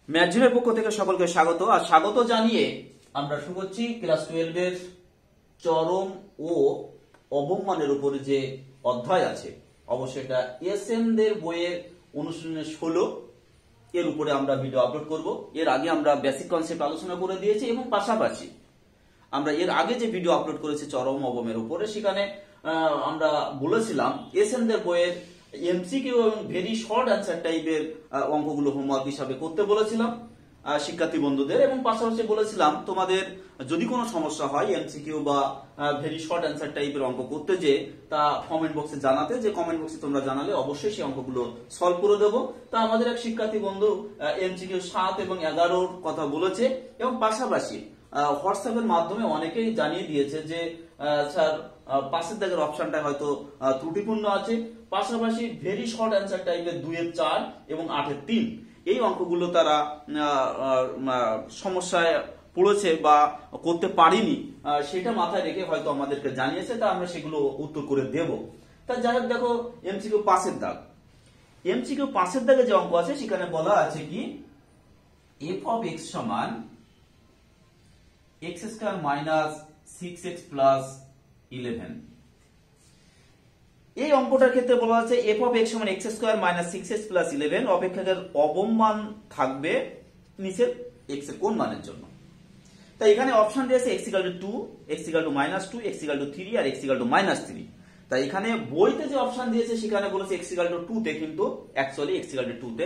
ম্যাথজিনের পক্ষ থেকে সকলকে স্বাগত আর স্বাগত জানিয়ে আমরা শুরু করছি ক্লাস 12 এর চরম ও অবমানের উপরে যে অধ্যায় আছে, অবশ্যই এটা এসএম দের বইয়ের অনুশীলনের 16 এর উপরে আমরা ভিডিও আপলোড করব। এর আগে আমরা বেসিক কনসেপ্ট আলোচনা করে দিয়েছি এবং পাশাপাশি আমরা এর আগে যে ভিডিও আপলোড করেছি চরম অবমের উপরে, সেখানে আমরা বলেছিলাম এসএম দের বইয়ের এমসিকিউ এবং ভেরি শর্ট অ্যান্সার টাইপের অঙ্কগুলো হোমওয়ার্ক হিসাবে করতে বলেছিলাম শিক্ষার্থী বন্ধুদের, এবং পাশাপাশি বলেছিলাম তোমাদের যদি কোনো সমস্যা হয় এমসিকিউ বা ভেরি শর্ট অ্যান্সার টাইপের অঙ্ক করতে, যে তা কমেন্ট বক্সে জানাতে, যে কমেন্ট বক্সে তোমরা জানালে অবশ্যই সেই অঙ্কগুলো সলভ করে দেবো। তা আমাদের এক শিক্ষার্থী বন্ধু এমসিকিউ 7 এবং 11 কথা বলেছে, এবং পাশাপাশি হোয়াটসঅ্যাপের মাধ্যমে অনেকেই জানিয়ে দিয়েছে যে স্যার পাশের দাগের অপশনটা হয়তো ত্রুটিপূর্ণ আছে, পাশাপাশি ভেরি শর্ট অ্যান্সার টাইপের 2-এর 4 এবং 8-এর 3 এই অঙ্কগুলো তারা সমস্যায় পড়েছে বা করতে পারিনি, সেটা মাথায় রেখে হয়তো আমাদেরকে জানিয়েছে, তা আমরা সেগুলো উত্তর করে দেব। তা যাই হোক, দেখো এমসিকিউ 5-এর দাগ, এমসিকিউ 5-এর দাগে যে অঙ্ক আছে সেখানে বলা আছে কি এফ অফ এক্স সমান x square minus 6x plus 11। এই অঙ্কটার ক্ষেত্রে বলা আছে এফ অফ এক্স সমান x square minus 6x plus 11 অপেক্ষকের অবমান থাকবে নিচের এক্স এর কোন মানের জন্য। তাই এখানে অপশন দিয়েছে x = 2, x = -2, x = 3 আর x = -3। তাই এখানে বইতে যে অপশন দিয়েছে সেখানে বলেছে x = 2 তে, কিন্তু অ্যাকচুয়ালি x = 2 তে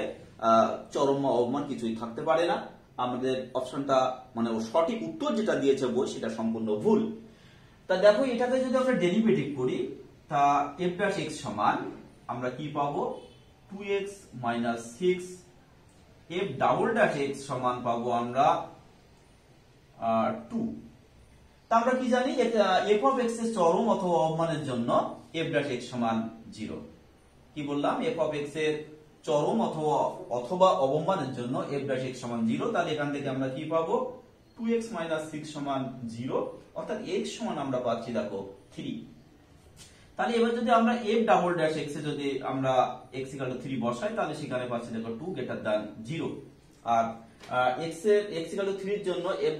চরম বা অবমান কিছুই থাকতে পারে না। আমাদের অপশনটা মানে সঠিক উত্তর যেটা দিয়েছে বই সেটা সম্পূর্ণ ভুল। তা দেখো এটাতে যদি আমরা ডেরিভেটিভ করি, তা f' সমান আমরা কি পাবো 2x - 6, f" সমান পাবো আমরা 2। তা আমরা কি জানি f of x এর চরম অথবা অবমানের জন্য f' সমান 0। কি বললাম, f of x এর চরম অথবা অবমানের জন্য f' সমান 0। তাহলে এখান থেকে আমরা কি পাবো 2x - 6 সমান 0, অর্থাৎ x সমান আমরা পাচ্ছি দেখো 3। তাহলে এবার যদি আমরা f" এ যদি আমরা x = 3 বসাই, তাহলে সেখানে পাচ্ছি দেখো 2 > 0। আর x = 3 এর জন্য f"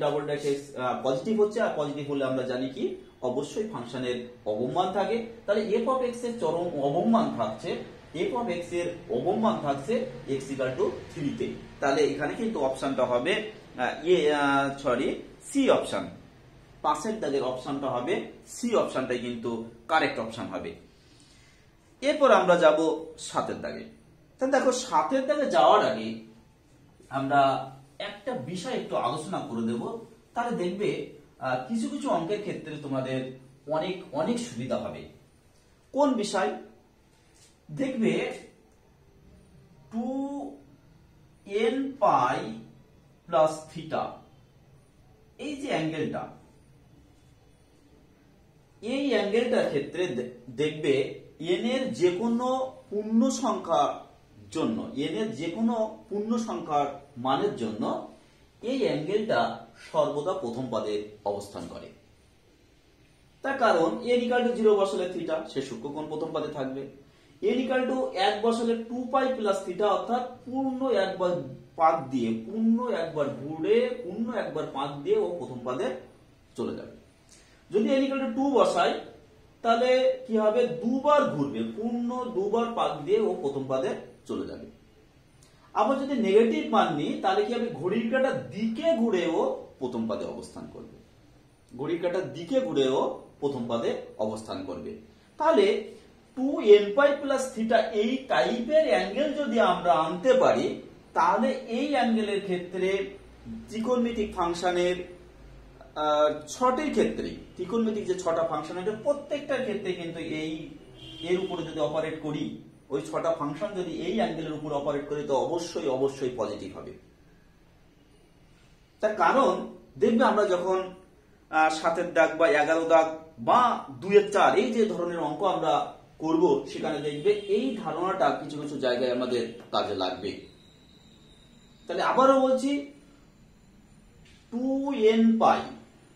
পজিটিভ হচ্ছে, আর পজিটিভ হলে আমরা জানি কি অবশ্যই ফাংশনের অবমান থাকে। তাহলে f of x এর চরম অবমান থাকছে, f of x এর অবমান থাকছে x = 3 তে। তাহলে এখানে কিন্তু অপশনটা হবে সি অপশন, 5-এর দাগের অপশনটা হবে সি অপশনটাই কিন্তু কারেক্ট অপশন হবে। এরপর আমরা যাব 7-এর দাগে। তাহলে দেখো 7-এর দাগে যাওয়ার আগে আমরা একটা বিষয় একটু আলোচনা করে দেব, তাহলে দেখবে কিছু কিছু অঙ্কের ক্ষেত্রে তোমাদের অনেক অনেক সুবিধা হবে। কোন বিষয় দেখবে 2nπ প্লাস থিটা, এই যে অ্যাঙ্গেলটা, এই অ্যাঙ্গেলটার ক্ষেত্রে দেখবে n এর যে কোনো পূর্ণ সংখ্যার জন্য, n এর যে কোনো পূর্ণ সংখ্যার মানের জন্য এই অ্যাঙ্গেলটা সর্বদা প্রথম পদে অবস্থান করে। তার কারণ n = 0 বসালে থিটা, সে সূক্ষ্মকোণ প্রথম পদে থাকবে। n = 1 বসালে 2π প্লাস থিটা, অর্থাৎ পূর্ণ একবার পাক দিয়ে, পূর্ণ একবার ঘুরে, পূর্ণ একবার পাক দিয়ে ও প্রথম পদে চলে যাবে। যদি n = 2 বসাই, তাহলে কি হবে দুবার ঘুরবে, পূর্ণ দুবার পাক দিয়ে ও প্রথম পদে চলে যাবে। আবার যদি নেগেটিভ মান নিই, তাহলে কি হবে ঘড়ির কাঁটার দিকে ঘুরেও প্রথম পদে অবস্থান করবে, ঘড়ির কাঁটার দিকে ঘুরেও প্রথম পদে অবস্থান করবে। তাহলে 2nπ প্লাস থিটা এই টাইপের অ্যাঙ্গেল যদি আমরা আনতে পারি, তাহলে এই অ্যাঙ্গেলের ক্ষেত্রে ত্রিকোণমিতিক ফাংশনের 6টির ক্ষেত্রে, ত্রিকোণমিতিক যে 6টা ফাংশন আছে প্রত্যেকটার ক্ষেত্রে কিন্তু এর উপরে যদি অপারেট করি, ওই 6টা ফাংশন যদি এই অ্যাঙ্গেলের উপর অপারেট করি, তো অবশ্যই অবশ্যই পজিটিভ হবে। তার কারণ দেখবে আমরা যখন 7-এর দাগ বা 11 দাগ বা 2-এর 4 এই যে ধরনের অঙ্ক আমরা করব, সেখানে দেখবে এই ধারণাটা কিছু কিছু জায়গায় আমাদের কাজে লাগবে। তাহলে আবারও বলছি 2nπ,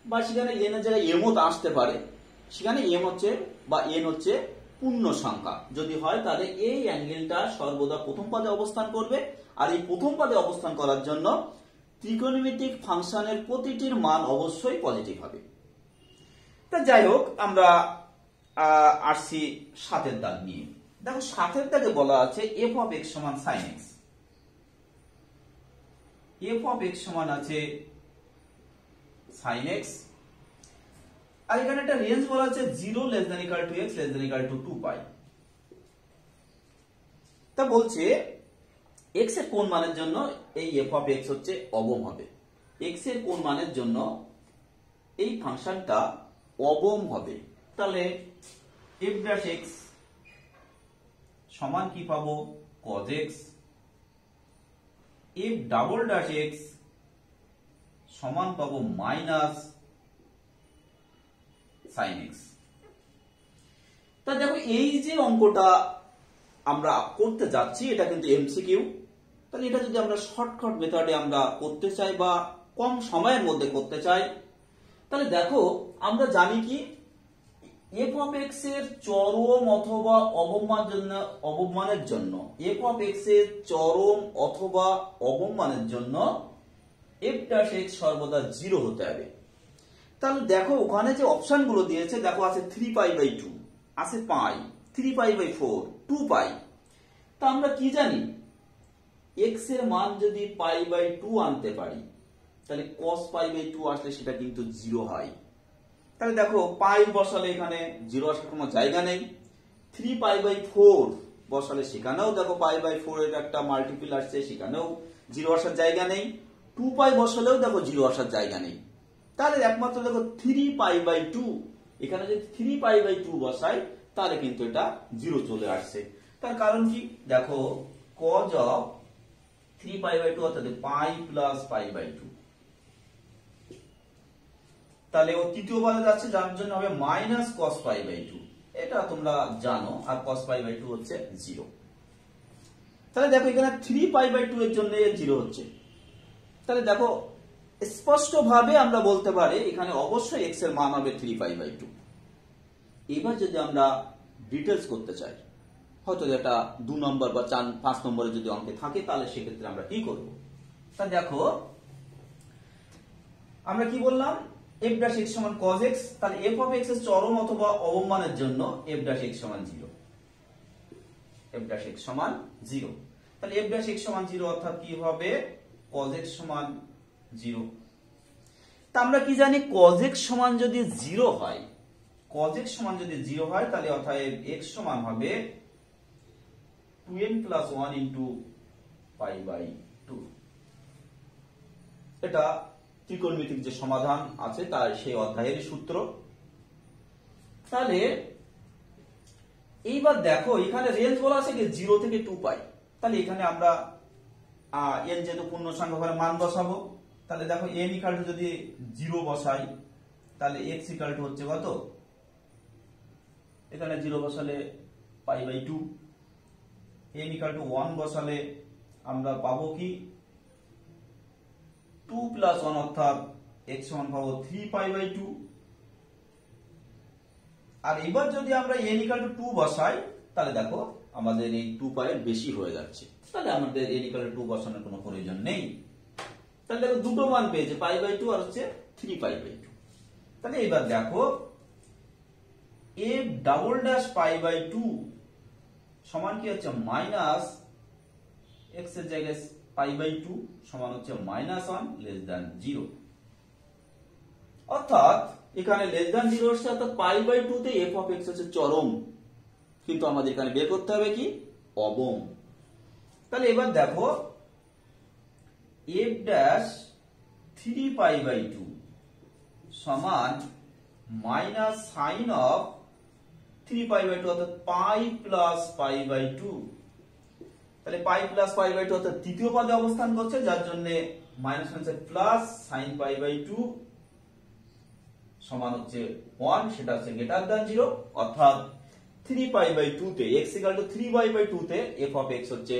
বা সেখানে n এর জায়গায় m ও আসতে পারে, সেখানে m হচ্ছে বা n হচ্ছে পূর্ণ সংখ্যা যদি হয়, তাহলে এই অ্যাঙ্গেলটা সর্বদা প্রথম পদে অবস্থান করবে। আর এই প্রথম পদে অবস্থান করার জন্য ত্রিকোণমিতিক ফাংশনের প্রতিটির মান অবশ্যই পজিটিভ হবে। তা যাই হোক, আমরা আসছি 7 দাগ নিয়ে। দেখো 7 দাগে বলা আছে এফ অফ এক্স সমান sine x. F of x সমান আছে সাইন এক্স, আর এখানে একটা রেঞ্জ বলা আছে 0 less than equal to x less than equal two 2 পাই। তা বলছে এক্স এর কোন মানের জন্য এই এফ অফ এক্স হচ্ছে অবম হবে। এক্স এর কোন মানের জন্য এই ফাংশনটা অবম হবে। তাহলে এফ ড্যাশ এক্স সমান কি পাবো? cos x। F double dash x সমান পাবো মাইনাস সাইন এক্স। তা দেখো এই যে অঙ্কটা আমরা করতে যাচ্ছি এটা কিন্তু এমসিকিউ। তাহলে এটা যদি আমরা শর্টকাট মেথডে আমরা করতে চাই বা কম সময়ের মধ্যে করতে চাই, তাহলে দেখো আমরা জানি কি এফ অফ এক্স এর চরম অথবা অবমানের জন্য এফ অফ এক্স এর চরম অথবা অবমানের জন্য এফ ড্যাশ এক্স সর্বদা 0 হতে হবে। তাহলে দেখো ওখানে যে অপশন গুলো দিয়েছে, দেখো আছে 3 পাই বাই 2, আছে পাই, 3 পাই বাই 4, 2 পাই। তা আমরা কি জানি এক্স এর মান যদি পাই বাই 2 আনতে পারি তাহলে cos পাই বাই 2 আসলে সেটা কিন্তু 0 হয়। তাহলে দেখো পাই বসালে এখানে 0 আসার কোনো জায়গা নেই। 3 পাই বাই 4 বসালে সেখানেও দেখো পাই বাই 4 এর একটা মাল্টিপল আসছে, সেখানেও 0 আসার জায়গা নেই। 2 পাই বসালেও দেখো 0 আসার জায়গা নেই। তাহলে একমাত্র দেখো 3 পাই বাই 2, এখানে যদি 3 পাই বাই 2 বসাই তাহলে কিন্তু এটা 0 চলে আসছে। তার কারণ কি দেখো cos অফ 3 পাই বাই 2 অর্থাৎ পাই প্লাস পাই বাই 2, তাহলে ও তৃতীয় পদে যাচ্ছে যার জন্য হবে মাইনাস cos পাই বাই 2। এটা তোমরা জানো, আর cos পাই বাই 2 হচ্ছে 0। তাহলে দেখো এখানে 3 পাই বাই 2 এর জন্য 0 হচ্ছে। তাহলে দেখো স্পষ্ট ভাবে আমরা বলতে পারি এখানে অবশ্যই x এর মান হবে 3 পাই বাই 2। এবার যদি আমরা ডিটেইলস করতে চাই, হয়তো যেটা 2 নম্বর বা 5 নম্বরে যদি অঙ্কে থাকে, তাহলে সেক্ষেত্রে আমরা কি করব? তা দেখো আমরা কি বললাম f ড্যাশ x সমান cos x। তাহলে f অফ x এর চরম অথবা অবমানের জন্য f ড্যাশ x সমান 0। f ড্যাশ x সমান 0। তাহলে f ড্যাশ x সমান 0 অর্থাৎ কি হবে cos x সমান 0। তা আমরা কি জানি cos x সমান যদি 0 হয়, cos x সমান যদি 0 হয় তাহলে অতএব x সমান হবে 2n plus 1 into pi by 2। এটা ত্রিকোণমিতিক যে সমাধান আছে তার সেই অধ্যায়ের সূত্র। তাহলে এইবার দেখো এখানে রেঞ্জ বলা আছে কি 0 থেকে 2 পাই। তাহলে এখানে আমরা n যেহেতু পূর্ণ সংখ্যা করে মান বসাবো, তাহলে দেখো n ইকুয়াল টু যদি 0 বসাই তাহলে x ইকুয়াল টু হচ্ছে কত? এখানে 0 বসালে pi by 2। n equal to 1 বসালে আমরা পাবো কি 2 প্লাস 1 অর্থাৎ x সমান পাবো 3 পাই বাই 2। আর এবার যদি আমরা n ইকুয়াল টু 2 বসাই তাহলে দেখো আমাদের এই 2 পাই এর বেশি হয়ে যাচ্ছে। তাহলে আমাদের n ইকুয়াল টু 2 বসানোর কোনো প্রয়োজন নেই। তাহলে দেখো দুটো মান পেয়েছে, পাই বাই 2 আর হচ্ছে 3 পাই বাই 2। তাহলে এবার দেখো f double dash pi by 2 সমান কি হচ্ছে মাইনাস x এর জায়গায় পাই বাই 2 সমান হচ্ছে মাইনাস 1 লেস দ্যান 0। অর্থাৎ এখানে লেস দ্যান 0 এর সাথে পাই বাই 2 তে f অফ x হচ্ছে চরম, কিন্তু আমাদের এখানে বের করতে হবে কি অবম। তাহলে এবার দেখো f ড্যাশ 3 পাই বাই 2 সমান minus sine of 3 pi by 2 অর্থাৎ পাই প্লাস পাই বাই 2। তাহলে পাই প্লাস পাই বাই 2 অর্থাৎ তৃতীয় পদে অবস্থান করছে, যার জন্য মাইনাস হচ্ছে প্লাস সাইন পাই বাই 2 সমান হচ্ছে 1, সেটা হচ্ছে গ্রেটার দ্যান 0। অর্থাৎ 3 পাই বাই 2 তে x equal to 3 pi by 2 তে f অফ x হচ্ছে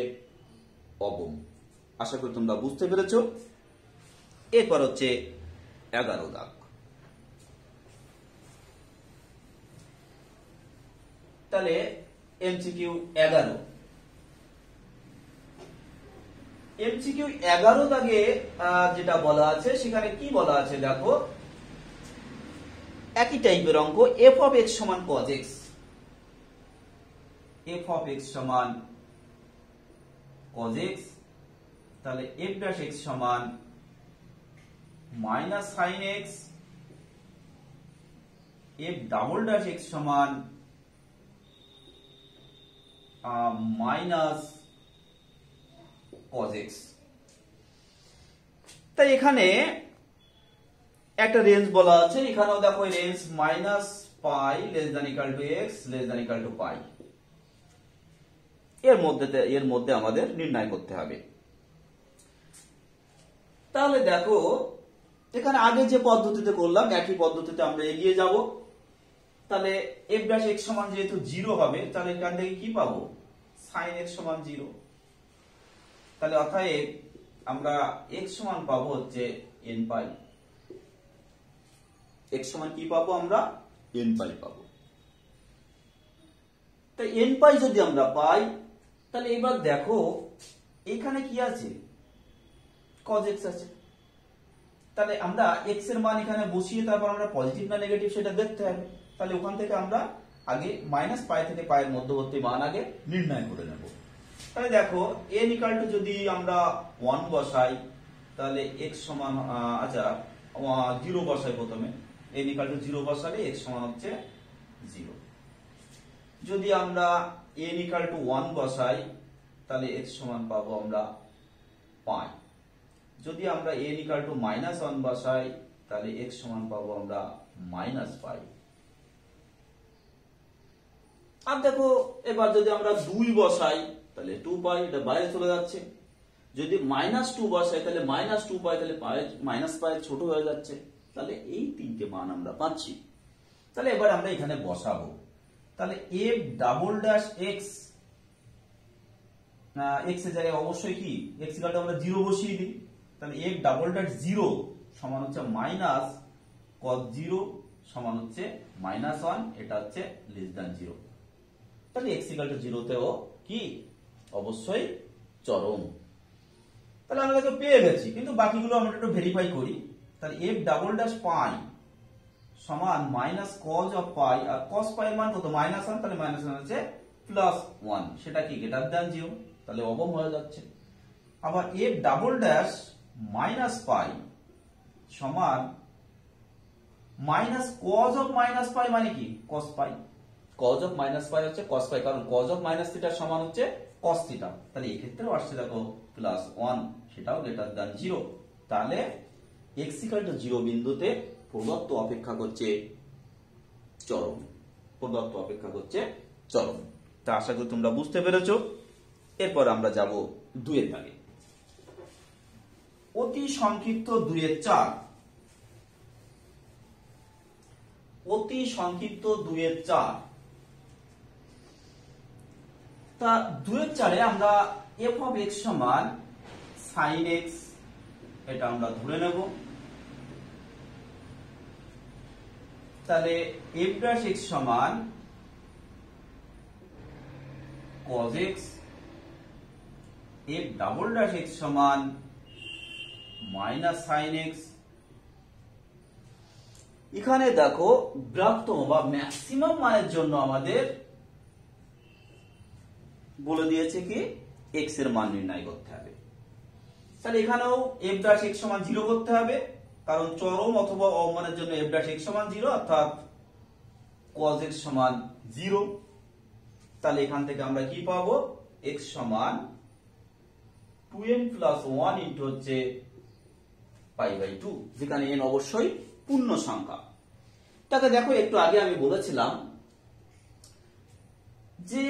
অবম। আশা করি তোমরা বুঝতে পেরেছো। এরপর হচ্ছে 11 দাগ। তাহলে MCQ 11 এমসিকিউ 11 দাগে যেটা বলা আছে সেখানে কি বলা আছে দেখো, একই টাইপের অঙ্ক, এফ অফ এক্স সমান cos x, F of x সমান কজ এক্স, তাহলে এফ ড্যাশ এক্স সমান minus sine x, F double dash x সমান মাইনাস কজ এক্স। তাই এখানে একটা রেঞ্জ বলা আছে, এখানেও দেখো range minus pi less than equal to x less than equal to pi, এর মধ্যে আমাদের নির্ণয় করতে হবে। তাহলে দেখো এখানে আগে যে পদ্ধতিতে করলাম একই পদ্ধতিতে আমরা এগিয়ে যাব। তাহলে এফ ড্যাশ এক্স সমান যেহেতু 0 হবে, তাহলে এখান থেকে কি পাবো, সাইন এক্স সমান 0। তাহলে অর্থাৎ আমরা এক্স সমান পাবো হচ্ছে এন পাই, এক্স সমান কি পাবো আমরা, এন পাই পাবো। তাই এন পাই যদি আমরা পাই, তাহলে এবার দেখো এখানে কি আছে, কজ এক্স আছে। তাহলে আমরা এক্স এর মান এখানে বসিয়ে তারপর আমরা পজিটিভ না নেগেটিভ সেটা দেখতে হবে। তাহলে ওখান থেকে আমরা আগে মাইনাস পাই থেকে পায়ের মধ্যবর্তী মান আগে নির্ণয় করে নেব। তাহলে দেখো এন ইকুয়াল টু যদি আমরা 1 বসাই, তাহলে এক্স সমান আচ্ছা 0 বসাই প্রথমে, এন ইকুয়াল টু 0 বসালে এক্স সমান হচ্ছে 0। যদি আমরা এন ইকুয়াল টু 1 বসাই, তাহলে এক্স সমান পাবো আমরা পাই। যদি আমরা এন ইকুয়াল টু মাইনাস 1 বসাই, তাহলে এক্স সমান পাবো আমরা মাইনাস পাই। আর দেখো এবার যদি আমরা 2 বসাই, তাহলে 2 পাই, এটা বাইরে চলে যাচ্ছে। যদি মাইনাস 2 বসাই, তাহলে মাইনাস 2 পাই, তাহলে মাইনাস পাই ছোট হয়ে যাচ্ছে। তাহলে এই তিনটে মান আমরা পাচ্ছি। তাহলে এবার আমরা এখানে বসাবো। তাহলে F double dash x, x এর জায়গায় অবশ্যই কি এক্স ইকুয়াল টু আমরা 0 বসিয়ে দিই। তাহলে এফ ডাবল ড্যাশ 0 সমান হচ্ছে মাইনাস কজ 0 সমান হচ্ছে মাইনাস 1, এটা হচ্ছে লেস দ্যান 0। তাহলে এক্স ইকুয়াল টু 0 তেও কি অবশ্যই চরম। তাহলে আমরা এটাকে পেয়ে গেছি, কিন্তু বাকিগুলো আমরা একটু ভেরিফাই করি। তাহলে এফ ডাবল ড্যাশ পাই সমান মাইনাস কজ অফ পাই, আর কজ পাই এর মান কত, মাইনাস 1, তাহলে মাইনাস 1 হচ্ছে প্লাস 1, সেটা কি গ্রেটার দ্যান 0, তাহলে অবম হয়ে যাচ্ছে। আবার f double dash minus pi সমান minus cos of minus pi, মানে কি cos pi, cos of minus pi হচ্ছে কস পাই, কারণ কজ অফ মাইনাস থিটা সমান হচ্ছে কস থিটা। তাহলে এই ক্ষেত্রেও আসছে দেখো প্লাস 1, সেটাও গ্রেটার দ্যান 0। তাহলে এক্স ইকুয়াল টু 0 বিন্দুতে প্রদত্ত অপেক্ষা করছে চরম, প্রদত্ত অপেক্ষা করছে চরম। তা আশা করি তোমরা বুঝতে পেরেছো। এরপর আমরা যাব 2 এর দাগে, অতি সংক্ষিপ্ত 2 এর 4, অতি সংক্ষিপ্ত 2 এর 4। তা 2 এর 4 এ আমরা এফ অফ এক্স সমান সাইন এক্স, এটা আমরা ধরে নেব। তাহলে এফ ড্যাশ এক্স সমান cos x, F double dash x সমান মাইনাস সাইন এক্স। এখানে দেখো বৃহত্তম বা ম্যাক্সিমাম মানের জন্য আমাদের বলে দিয়েছে কি এক্স এর মান নির্ণয় করতে হবে। তাহলে এখানেও এফ ড্যাশ এক্স সমান 0 করতে হবে, কারণ চরম অথবা অমানের জন্য এফ ড্যাশ এক্স সমান 0, অর্থাৎ কজ এক্স সমান 0। তাহলে এখান থেকে আমরা কি পাবো, এক্স সমান 2n প্লাস 1 ইন্টু হচ্ছে পাই বাই 2, যেখানে n অবশ্যই পূর্ণ সংখ্যা। তাকে দেখো একটু আগে আমি বলেছিলাম যে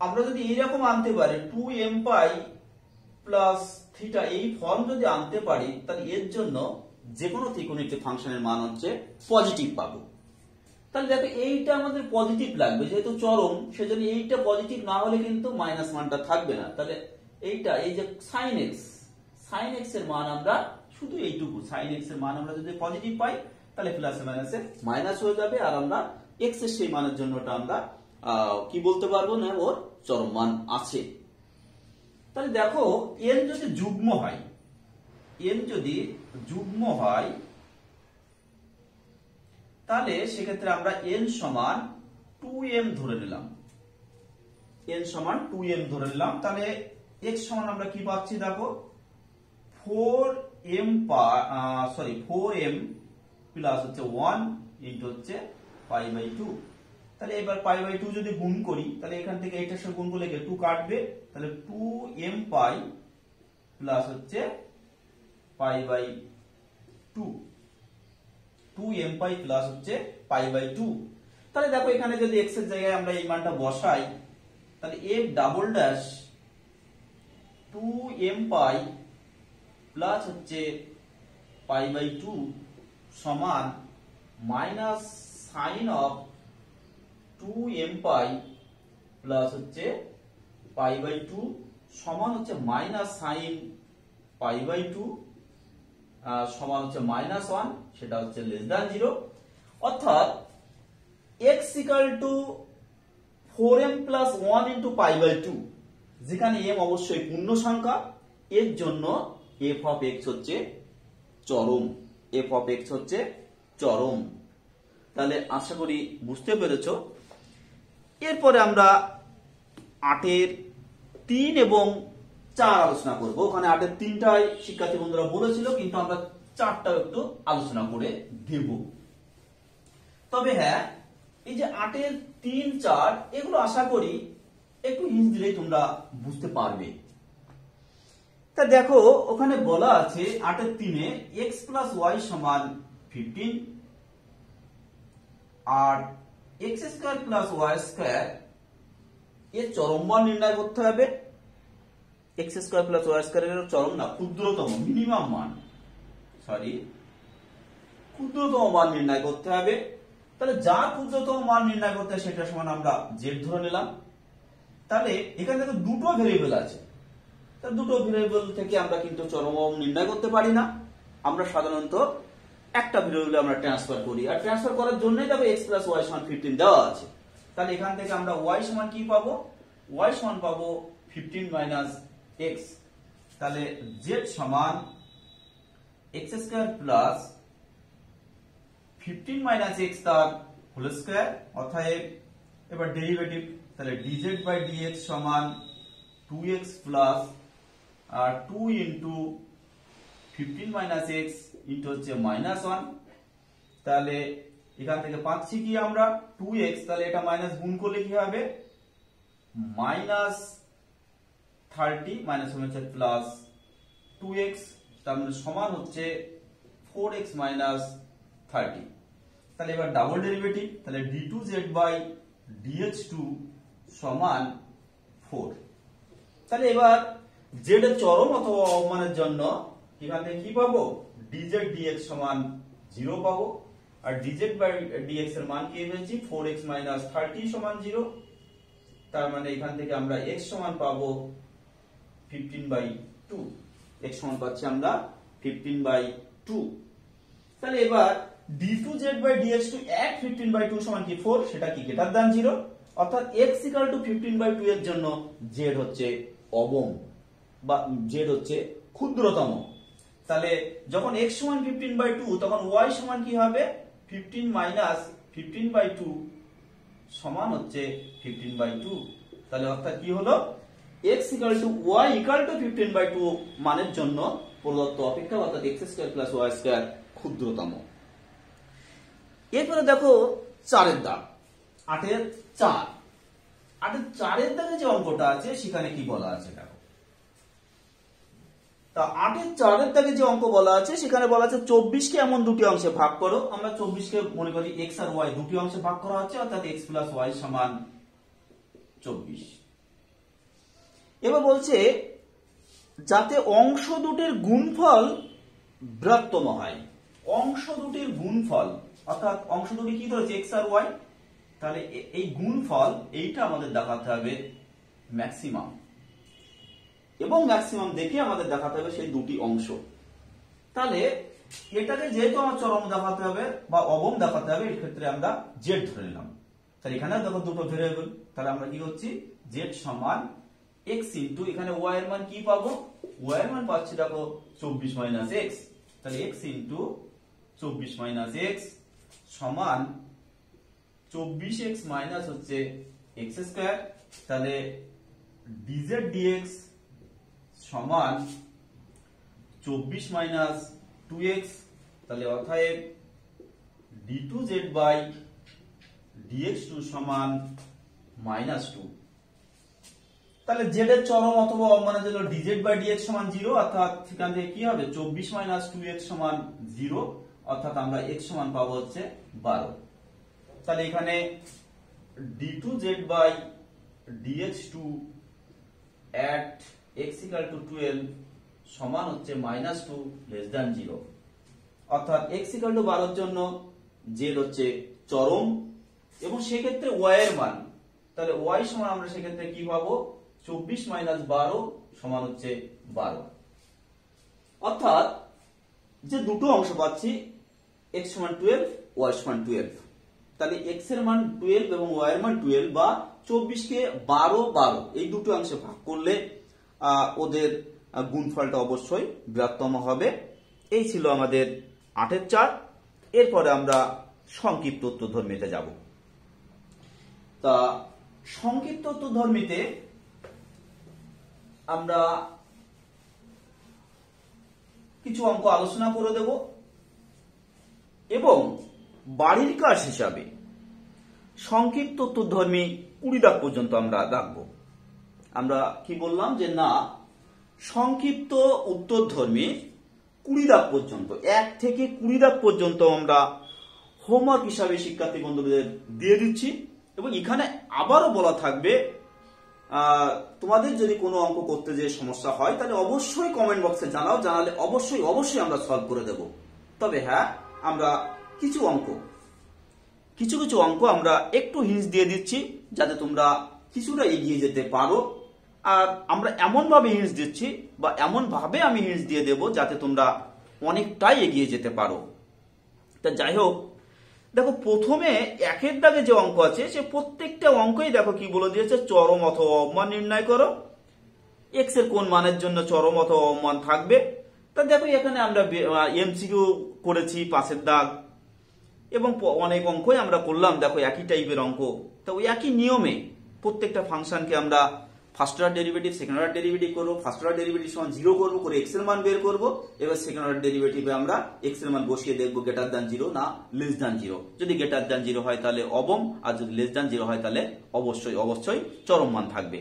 আমরা যদি এইরকম আনতে পারি 2m পাই প্লাস থিটা, এই ফর্ম যদি আনতে পারি, তাহলে এর জন্য যে কোনো ত্রিকোণমিতিক ফাংশনের মান হচ্ছে পজিটিভ পাবো। তাহলে দেখো এইটা আমাদের পজিটিভ লাগবে, যেহেতু চরম, সেজন্য এইটা পজিটিভ না হলে কিন্তু মাইনাস মানটা থাকবে না। তাহলে এইটা, এই যে সাইন এক্স এর মান আমরা শুধু এইটুকু, সাইন এক্স এর মান আমরা যদি পজিটিভ পাই, তাহলে প্লাসে মাইনাসে মাইনাস হয়ে যাবে, আর আমরা এক্স এর সেই মানের জন্য আমরা কি বলতে পারবো না, ওর চরম মান আছে। তাহলে দেখো n যদি যুগ্ম হয়, n যদি যুগ্ম হয় তাহলে সেক্ষেত্রে আমরা n সমান 2m ধরে নিলাম, n সমান 2m ধরে নিলাম। তাহলে x সমান আমরা কি পাচ্ছি দেখো 4m প্লাস হচ্ছে 1 ইনটু হচ্ছে পাই বাই 2। তাহলে এবার পাই বাই 2 যদি গুণ করি তাহলে এখান থেকে এইটার সাথে গুণ করলে 2 কাটবে, তাহলে 2m পাই প্লাস হচ্ছে pi by 2, 2m pi plus হচ্ছে পাই বাই 2। তাহলে দেখো এখানে যদি x এর জায়গায় আমরা এই মানটা বসাই তাহলে f double dash 2m pi plus হচ্ছে পাই বাই 2 সমান minus sine of 2m pi plus হচ্ছে পাই বাই 2 সমান হচ্ছে মাইনাস সাইন পাই বাই 2 সমান হচ্ছে মাইনাস 1, সেটা হচ্ছে লেস দ্যান 0। অর্থাৎ x equal to 4m plus 1 into pi by 2, যেখানে m অবশ্যই পূর্ণ সংখ্যা, এর জন্য f অফ x হচ্ছে চরম, f অফ x হচ্ছে চরম। তাহলে আশা করি বুঝতে পেরেছো। এরপরে আমরা 8-এর 3 এবং 4 আলোচনা করব। ওখানে 8-এর 3টাই শিক্ষার্থী বন্ধুরা বলেছিল, কিন্তু আমরা 4টাও একটু আলোচনা করে দেব। তবে হ্যাঁ, এই যে 8-এর 3, 4 এগুলো আশা করি একটু হিন্ট দিলেই তোমরা বুঝতে পারবে। তা দেখো ওখানে বলা আছে 8-এর 3-এ x প্লাস y সমান 15 আর x square plus y square এর চরম মান নির্ণয় করতে হবে। x square plus y square এর চরম না, ক্ষুদ্রতম মিনিমাম মান, ক্ষুদ্রতম মান নির্ণয় করতে হবে। তাহলে যা ক্ষুদ্রতম মান নির্ণয় করতে হয় সেটা সমান আমরা z ধরে নিলাম। তাহলে এখানে দেখো দুটো ভেরিয়েবল আছে, তাহলে দুটো ভেরিয়েবল থেকে আমরা কিন্তু চরম নির্ণয় করতে পারি না। আমরা সাধারণত একটা ভেরিয়েবলে আমরা ট্রান্সফার করি, আর ট্রান্সফার করার জন্যই দেখো x প্লাস y সমান 15 দেওয়া আছে। তাহলে এখান থেকে আমরা y সমান কি পাবো, y সমান পাবো 15 মাইনাস x। তাহলে z সমান x square plus 15 minus x তার হোল স্কয়ার। অতএব এবার ডেরিভেটিভ, তাহলে dz বাই dx সমান 2x plus 2 into 15 minus x into হচ্ছে মাইনাস 1। তাহলে এখান থেকে পাচ্ছি কি আমরা 2x, তাহলে এটা মাইনাস গুণ করলে কি হবে মাইনাস 30 মাইনাস হচ্ছে প্লাস 2x, তার মানে সমান হচ্ছে 4x মাইনাস 30। তাহলে এবার ডাবল ডেরিভেটিভ, তাহলে d2z বাই dx2 সমান 4। তাহলে এবার z এর চরম অথবা অবমানের জন্য এখান থেকে কি পাবো dz dx সমান 0 পাবো, আর dz বাই dx এর মান কি পেয়েছি 4x মাইনাস 30 সমান 0। তার মানে এখান থেকে আমরা x সমান পাবো 15/2, x সমান পাচ্ছি আমরা 15/2। তাহলে এবার d2z বাই dx2 at 15/2 সমান কি 4, সেটা কি গ্রেটার দ্যান 0, অর্থাৎ x ইকুয়াল টু 15/2 এর জন্য z হচ্ছে অবম বা z হচ্ছে ক্ষুদ্রতম। তাহলে যখন x সমান 15/2 তখন y সমান কি হবে 15 মাইনাস 15/2 সমান হচ্ছে 15/2। তাহলে অর্থাৎ কি হলো x equal two y equal to 15/2 মানের জন্য প্রদত্ত অপেক্ষক অর্থাৎ x square plus y square ক্ষুদ্রতম। এরপরে দেখো 4-এর দাগ, 8-এর 4, 8-এর 4-এর দাগে যে অঙ্কটা আছে সেখানে কি বলা আছে দেখো। তা 8-এর 4-এর দাগে যে অঙ্ক বলা আছে সেখানে বলা আছে 24 কে এমন দুটি অংশে ভাগ করো। আমরা 24 কে মনে করি x আর y দুটি অংশে ভাগ করা হচ্ছে, অর্থাৎ x প্লাস y সমান 24। এবার বলছে যাতে অংশ দুটির গুণফল বৃহত্তম হয়। অংশ দুটির গুণফল অর্থাৎ অংশ দুটি কি ধরেছে x আর y, তাহলে এই গুণফল এইটা আমাদের দেখাতে হবে ম্যাক্সিমাম, এবং ম্যাক্সিমাম দেখে আমাদের দেখাতে হবে সেই দুটি অংশ। তাহলে এটাকে যেহেতু আমার চরম দেখাতে হবে বা অবম দেখাতে হবে, এর ক্ষেত্রে আমরা z ধরে নিলাম। তাহলে এখানে দেখো দুটো ভেরিয়েবল, তাহলে আমরা কি করছি z সমান এক্স ইন্টু এখানে ওয়াই এর মান কি পাবো, ওয়াই এর মান পাচ্ছি দেখো 24 মাইনাস এক্স, তাহলে এক্স ইন্টু 24 মাইনাস এক্স সমান 24x মাইনাস হচ্ছে এক্স স্কয়ার, তাহলে dz dx সমান 24 মাইনাস 2x, তাহলে অতএব d2z বাই dx2 সমান -2। তাহলে z এর চরম অথবা অবমানের জন্য dz বাই dx সমান 0, অর্থাৎ সেখান থেকে কি হবে 24 মাইনাস 2x সমান 0, অর্থাৎ আমরা x সমান পাবো হচ্ছে 12। তাহলে এখানে d2z by dx2 at x equal to 12 সমান হচ্ছে -2 less than 0, অর্থাৎ x equal to 12 এর জন্য z হচ্ছে চরম এবং সেক্ষেত্রে y এর মান, তাহলে y সমান আমরা সেক্ষেত্রে কি পাবো 24 মাইনাস 12 সমান হচ্ছে 12, অর্থাৎ যে দুটো অংশ পাচ্ছি x সমান 12 y সমান 12, তাহলে x এর মান 12 এবং y এর মান 12 বা 24 কে 12 12 এই দুটো অংশে ভাগ করলে ওদের গুণফলটা অবশ্যই বৃহত্তম হবে। এই ছিল আমাদের 8 এর চার। এরপরে আমরা সংক্ষিপ্ত উত্তরধর্মীতে যাব। তা সংক্ষিপ্ত উত্তরধর্মীতে আমরা কিছু অঙ্ক আলোচনা করে দেব এবং বাড়ির কাজ হিসাবে সংক্ষিপ্ত উত্তরধর্মী 20 দাগ পর্যন্ত আমরা রাখবো। আমরা কি বললাম যে না, সংক্ষিপ্ত উত্তরধর্মী 20 দাগ পর্যন্ত, 1 থেকে 20 দাগ পর্যন্ত আমরা হোমওয়ার্ক হিসাবে শিক্ষার্থী বন্ধুদের দিয়ে দিচ্ছি এবং এখানে আবারও বলা থাকবে তোমাদের যদি কোনো অঙ্ক করতে যে সমস্যা হয় তাহলে অবশ্যই কমেন্ট বক্সে জানাও, জানালে অবশ্যই অবশ্যই আমরা সলভ করে দেব। তবে হ্যাঁ, আমরা কিছু অঙ্ক আমরা একটু হিন্টস দিয়ে দিচ্ছি যাতে তোমরা কিছুটা এগিয়ে যেতে পারো, আর আমরা এমন ভাবে হিন্টস দিচ্ছি বা এমন ভাবে আমি হিন্টস দিয়ে দেব যাতে তোমরা অনেকটাই এগিয়ে যেতে পারো। তা যাই হোক, দেখো প্রথমে 1 দাগে যে অঙ্ক আছে সে প্রত্যেকটা অঙ্কই দেখো কি বলে দিয়েছে, চরম অথবা অবমান নির্ণয় করো, x এর কোন মানের জন্য চরম অথবা অবমান থাকবে। তা দেখো এখানে আমরা এমসিকিউ করেছি 5 দাগ এবং অনেক অঙ্কই আমরা করলাম, দেখো একই টাইপের অঙ্ক। তো ওই একই নিয়মে প্রত্যেকটা ফাংশনকে আমরা first order derivative, second order derivative করবো। ফার্স্ট অর্ডার ডেরিভেটিভ সমান 0 করবো, করে x এর মান বের করবো। এবার সেকেন্ড অর্ডার ডেরিভেটিভে আমরা x এর মান বসিয়ে দেখবো গ্রেটার দ্যান 0 না লেস দ্যান 0। যদি গ্রেটার দ্যান 0 হয় তাহলে অবম, আর যদি লেস দ্যান 0 হয় তাহলে অবশ্যই চরম মান থাকবে।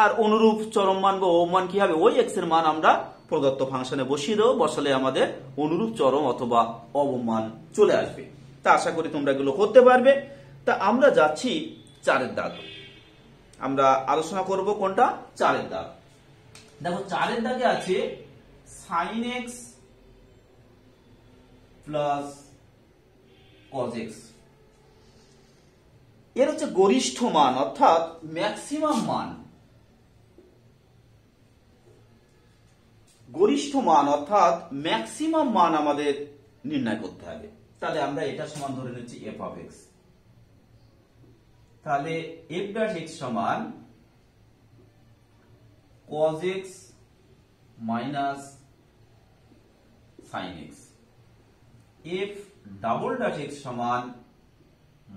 আর অনুরূপ চরম মান বা অবমান কি হবে, ওই x এর মান আমরা প্রদত্ত ফাংশনে বসিয়ে দেবো, বসালে আমাদের অনুরূপ চরম অথবা অবমান চলে আসবে। তা আশা করি তোমরা এগুলো করতে পারবে। তা আমরা যাচ্ছি 4 দাগ, আমরা আলোচনা করব কোনটা, 4 দাগ। দেখো 4 দাগে আছে sin x plus cos x, এর হচ্ছে গরিষ্ঠ মান অর্থাৎ ম্যাক্সিমাম মান, গরিষ্ঠ মান অর্থাৎ ম্যাক্সিমাম মান আমাদের নির্ণয় করতে হবে। তাহলে আমরা এটা সমান ধরে নিচ্ছি f of x, তাহলে f dash x সমান cos x minus sin x, f double dash x সমান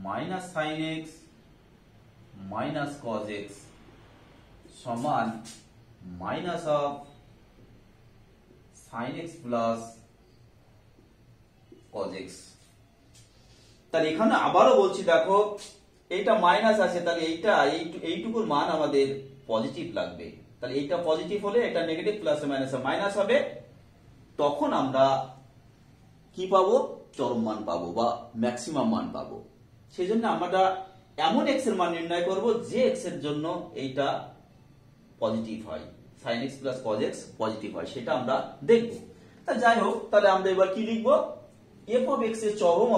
minus sin x minus cos x সমান minus of sin x plus cos x। তাহলে এখানে আবারও বলছি, দেখো এইটা মাইনাস আছে, তাহলে এইটুকুর মান আমাদের পজিটিভ লাগবে। তাহলে এইটা পজিটিভ হলে এটা নেগেটিভ, প্লাস মাইনাসে মাইনাস হবে, তখন আমরা কি পাবো, চরম মান পাবো বা ম্যাক্সিমাম মান পাবো। সেই জন্য আমরা এমন x এর মান নির্ণয় করব যে x এর জন্য এইটা পজিটিভ হয়, sin x plus cos x positive হয়, সেটা আমরা দেখব। তা যাই হোক, তাহলে আমরা এবার কি লিখবো, f of x এর চরম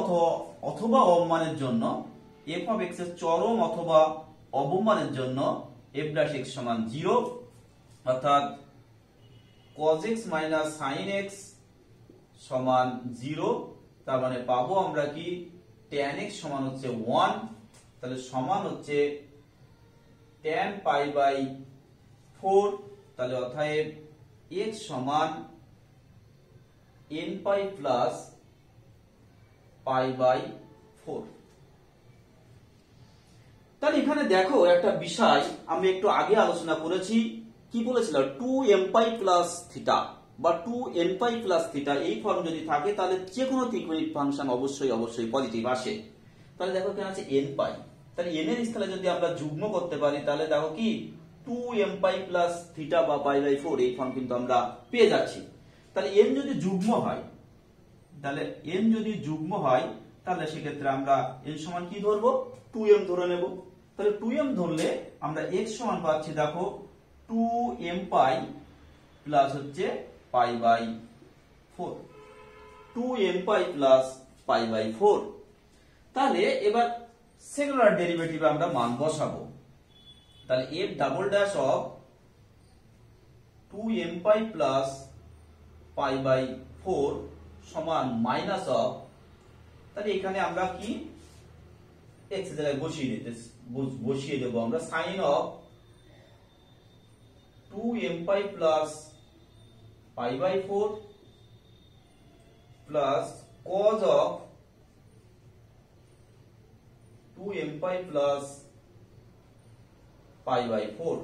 অথবা অবমানের জন্য, f of x এর চরম অথবা অবমানের জন্য f dash x সমান 0, অর্থাৎ cos x minus sin x সমান 0। তার মানে পাবো আমরা কি, tan x সমান হচ্ছে 1, তাহলে সমান হচ্ছে tan পাই বাই 4, তাহলে অতএব x সমান n pi plus pi by 4। তাহলে এখানে দেখো একটা বিষয় আমি একটু আগে আলোচনা করেছি, কি বলেছিলাম 2m পাই প্লাস থিটা বা 2n পাই প্লাস থিটা এই ফর্ম যদি থাকে তাহলে যে কোনো ত্রিকোণিক ফাংশন অবশ্যই পজিটিভ আসে। তাহলে দেখো কেন আছে n পাই, তাহলে n এর স্থানে যদি আমরা যুগ্ম করতে পারি তাহলে দেখো কি 2m পাই প্লাস থিটা বা পাই বাই 4 এই ফর্ম কিন্তু আমরা পেয়ে যাচ্ছি। তাহলে n যদি যুগ্ম হয় তাহলে সেক্ষেত্রে আমরা n সমান কি ধরবো 2m ধরে নেব। তাহলে 2m ধরলে আমরা x সমান পাচ্ছি দেখো 2m পাই প্লাস হচ্ছে pi by 4, 2m pi plus pi by 4। তাহলে এবার সেকেন্ড অর্ডার ডেরিভেটিভে আমরা মান বসাবো। তাহলে f double dash of 2m pi plus pi by 4 সমান মাইনাস অফ, তাহলে এখানে আমরা কি x এর জায়গায় বসিয়ে দেবো আমরা sine of 2m pi plus pi by 4 plus cos of 2m pi plus pi by 4।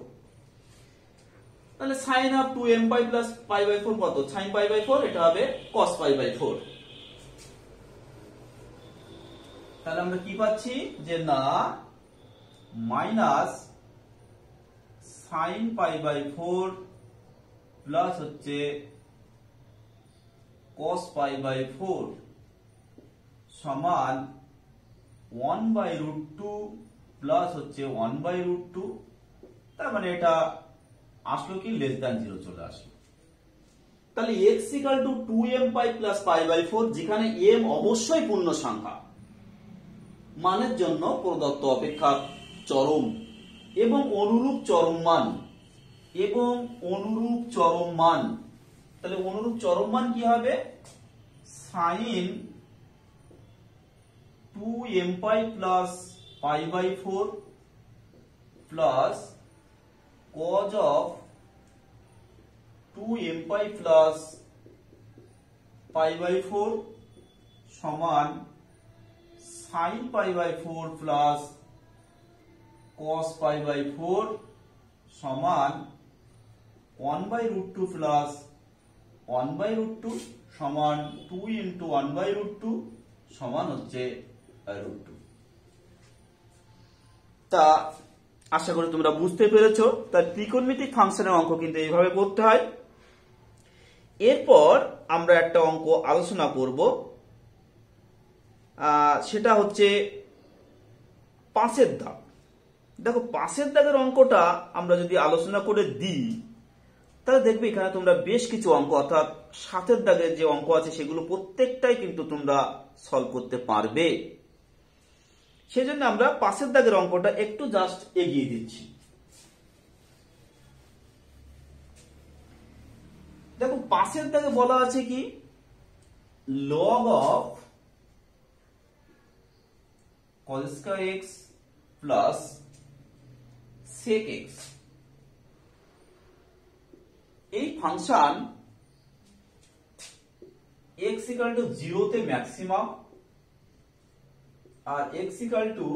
তাহলে sine of 2m pi plus pi by 4 কত, সাইন পাই বাই 4, এটা হবে cos পাই বাই 4। তাহলে আমরা কি পাচ্ছি যে না minus sine pi by 4 plus হচ্ছে cos পাই বাই 4 সমান 1 বাই রুট 2 প্লাস হচ্ছে 1 বাই রুট 2। তার মানে এটা আসলো কি লেস দ্যান 0 চলে আসলো। তাহলে x equal to 2m pi plus pi by 4, যেখানে m অবশ্যই পূর্ণ সংখ্যা মানের জন্য প্রদত্ত অপেক্ষা চরম এবং অনুরূপ চরম মান, তাহলে অনুরূপ চরম মান কি হবে sine 2m pi plus pi by 4 plus cos of 2m pi plus pi by 4 সমান sine pi by 4 plus cos pi by 4 সমান 1 by root 2 plus 1 by root 2 সমান 2 ইন্টু 1 বাই রুট 2 সমান হচ্ছে রুট 2। তা আশা করি তোমরা বুঝতে পেরেছো। তার ত্রিকোণমিতিক ফাংশনের অঙ্ক কিন্তু এইভাবে করতে হয়। এরপর আমরা একটা অঙ্ক আলোচনা করব, সেটা হচ্ছে পাশের দাগ। দেখো পাশের দাগের অঙ্কটা আমরা যদি আলোচনা করে দিই তাহলে দেখবে এখানে তোমরা বেশ কিছু অঙ্ক অর্থাৎ সাতের দাগের যে অঙ্ক আছে সেগুলো প্রত্যেকটাই কিন্তু তোমরা সলভ করতে পারবে। সেজন্য আমরা পাশের দাগের অঙ্কটা একটু জাস্ট এগিয়ে দিচ্ছি। দেখো পাশের দাগে বলা আছে কি log of cos square x plus sec x, এই ফাংশন x ইকুয়াল টু 0 তে ম্যাক্সিমাম আর x equal to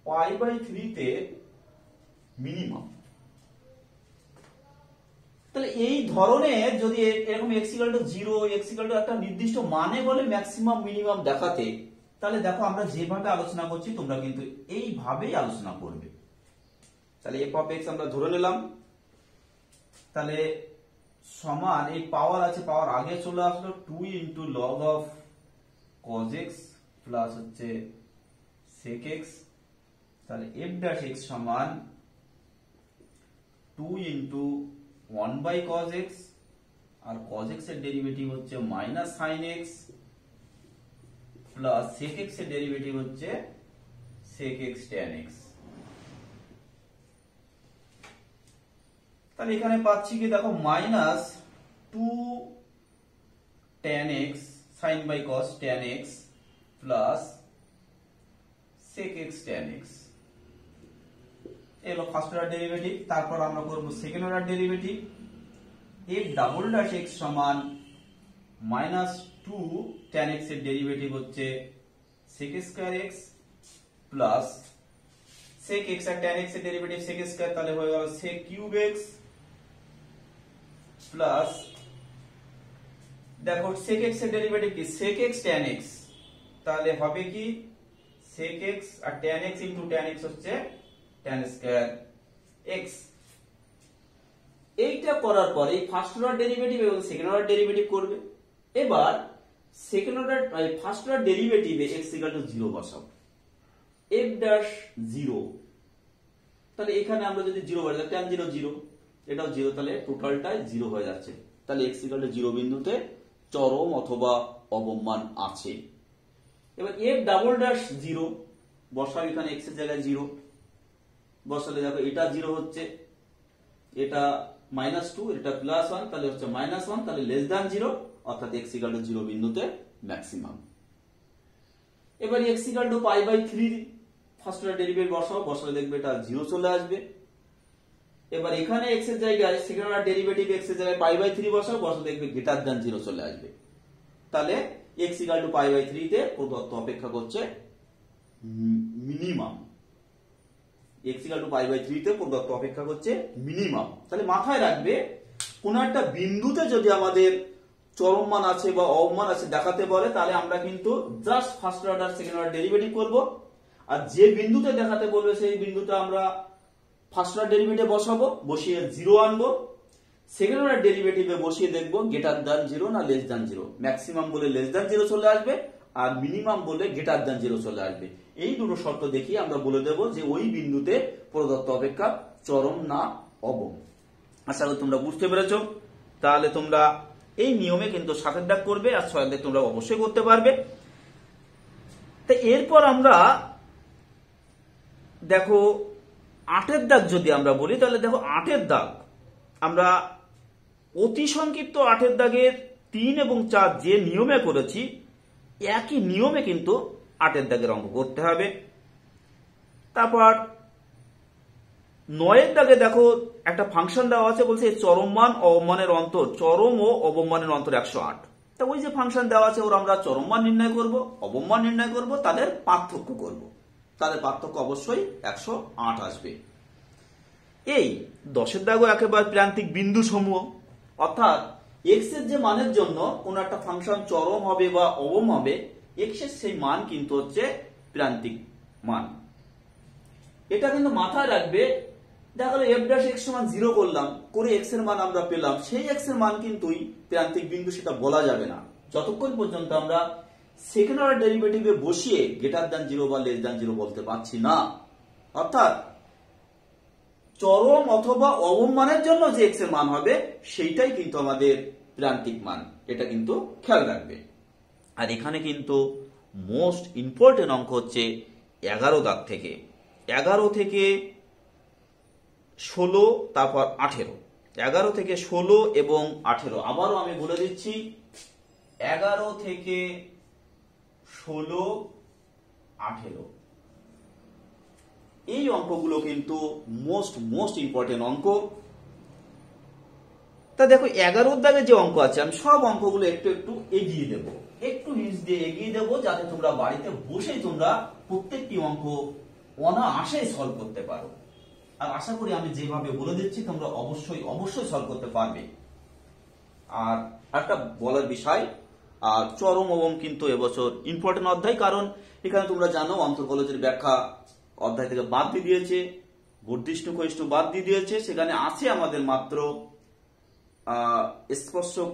pi by 3 তে মিনিমাম। তাহলে এই ধরনের যদি এরকম x equal to 0, x equal to একটা নির্দিষ্ট মানে বলে ম্যাক্সিমাম মিনিমাম দেখাতে, তাহলে দেখো আমরা যেভাবে আলোচনা করছি তোমরা কিন্তু এইভাবেই আলোচনা করবে। তাহলে f অফ x আমরা ধরে নিলাম, তাহলে সমান এই পাওয়ার আছে, পাওয়ার আগে চলে আসলো 2 into log of cos x plus হচ্ছে sec x, তাহলে f ড্যাশ x সমান 2 ইন্টু 1 বাই cos x, আর cos x এর ডেরিভেটিভ হচ্ছে minus sin x plus sec x এর ডেরিভেটিভ হচ্ছে sec x tan x। তাহলে এখানে পাচ্ছি কি দেখো minus 2 tan x sin by cos tan x plus sec x tan x এলো ফার্স্ট অর্ডার ডেরিভেটিভ। তারপর আমরা করব second order derivative. f double dash x সমান -2 tan x এর ডেরিভেটিভ হচ্ছে sec square x plus sec x আর tan x এর derivative sec square, তাহলে হয়ে গেল sec কিউব x প্লাস দেখো sec x এর ডেরিভেটিভ কি sec x tan x, তাহলে হবে কি sec x আর tan x into tan x হচ্ছে tan স্কয়ার x। এইটা করার পরে ফার্স্ট অর্ডার ডেরিভেটিভ এবং সেকেন্ড অর্ডার ডেরিভেটিভ করবে। এবার সেকেন্ড অর্ডার ফার্স্ট অর্ডার ডেরিভেটিভে x = 0 বসাবো, f ড্যাশ 0, তাহলে এখানে আমরা যদি 0 বসাই tan 0 0, এটাও 0, তাহলে টোটালটাই 0 হয়ে যাচ্ছে। তাহলে x = 0 বিন্দুতে চরম অথবা অবম মান আছে। এবার f ডাবল ড্যাশ 0 বসাবো, এখানে x এর জায়গায় 0 বসালে দেখো এটা 0 হচ্ছে, এটা -2, এটা +1, তাহলে হচ্ছে -1, তাহলে লেস দ্যান 0, অর্থাৎ x = 0 বিন্দুতে ম্যাক্সিমাম। এবার x = π/3 ফার্স্ট অর্ডার ডেরিভেটিভ বসালে দেখবে এটা 0 চলে আসবে। এবার এখানে x এর জায়গায় সেকেন্ড অর্ডার ডেরিভেটিভ x এর জায়গায় π/3 বসালে দেখবে গ্রেটার দ্যান 0 চলে আসবে। তাহলে x = π/3 তে প্রদত্ত অপেক্ষা করছে মিনিমাম, x = π/3 তে প্রদত্ত অপেক্ষা করছে মিনিমাম। তাহলে মাথায় রাখবে কোন একটা বিন্দুতে যদি আমাদের চরম মান আছে বা অবম মান আছে দেখাতে বলে, তাহলে আমরা কিন্তু just first order second order derivative করব, আর যে বিন্দুতে দেখাতে বলবে সেই বিন্দুতে আমরা ফার্স্ট অর্ডার ডেরিভেটিভ বসাবো, বসিয়ে 0 আনবো, সেকেন্ড অর্ডার ডেরিভেটিভে বসিয়ে দেখবো গ্রেটার দ্যান 0 না লেস দ্যান 0, ম্যাক্সিমাম বলে লেস দ্যান 0 চলে আসবে আর মিনিমাম বলে গ্রেটার দ্যান 0 চলে আসবে। এই দুটো শর্ত দেখিয়ে আমরা বলে দেব যে ওই বিন্দুতে প্রদত্ত অপেক্ষা চরম না অবম। আশা করি তোমরা বুঝতে পেরেছো। তাহলে তোমরা এই নিয়মে কিন্তু 7 দাগ করবে আর 6 দাগ তোমরা অবশ্যই করতে পারবে। তো এরপর আমরা দেখো 8 দাগ যদি আমরা বলি, তাহলে দেখো 8 দাগ আমরা অতি সংক্ষিপ্ত 8 দাগের 3 এবং 4 যে নিয়মে করেছি একই নিয়মে কিন্তু 8 দাগের অঙ্ক করতে হবে। তারপর 9 দাগে দেখো একটা ফাংশন দেওয়া আছে, বলছে চরম মান অবম মানের অন্তর, চরম ও অবম মানের অন্তর 108। তা ওই যে ফাংশন দেওয়া আছে ওর আমরা চরম মান নির্ণয় করব, অবম মান নির্ণয় করব, তাদের পার্থক্য করব, তাদের পার্থক্য অবশ্যই 108 আসবে। এই 10 দাগও একেবারে প্রান্তিক বিন্দু সমূহ, অর্থাৎ x এর যে মানের জন্য কোন একটা ফাংশন চরম হবে বা অবম হবে, x এর সেই মান কিন্তু হচ্ছে প্রান্তিক মান। এটা কিন্তু মাথায় রাখবে। দেখা গেল f ড্যাশ x সমান 0 করলাম, করে x এর মান আমরা পেলাম, সেই x এর মান কিন্তুই প্রান্তিক বিন্দু সেটা বলা যাবে না যতক্ষণ পর্যন্ত আমরা সেকেন্ড অর্ডার ডেরিভেটিভে বসিয়ে গ্রেটার দ্যান 0 বা লেস দ্যান 0 বলতে পারছি না। অর্থাৎ চরম অথবা অবম মানের জন্য যে x এর মান হবে সেইটাই কিন্তু আমাদের প্রান্তিক মান, এটা কিন্তু খেয়াল রাখবে। আর এখানে কিন্তু মোস্ট ইম্পর্টেন্ট অঙ্ক হচ্ছে 11 দাগ থেকে 11 থেকে 16, তারপর 18, 11 থেকে 16 এবং 18। আবারও আমি বলে দিচ্ছি 11 থেকে 16, 18 এই অঙ্কগুলো কিন্তু মোস্ট ইম্পর্টেন্ট অঙ্ক। তা দেখো 11 দাগে যে অঙ্ক আছে আমি সব অঙ্কগুলো একটু একটু এগিয়ে দেব, একটু হিন্টস দিয়ে এগিয়ে দেব, যাতে তোমরা বাড়িতে বসেই তোমরা প্রত্যেকটি অঙ্ক অনায়াসেই সলভ করতে পারো। আর আশা করি আমি যেভাবে বলে দিচ্ছি তোমরা অবশ্যই সলভ করতে পারবে। আর একটা বলার বিষয়, আর চরম অবম কিন্তু এবছর ইম্পর্টেন্ট অধ্যায়, কারণ এখানে তোমরা জানো অন্তর্কলজের ব্যাখ্যা অধ্যায় থেকে বাদ দিয়ে দিয়েছে, বর্ধিষ্ণু ক্ষয়িষ্ণু বাদ দিয়ে দিয়েছে, সেখানে আছে আমাদের মাত্র স্পর্শক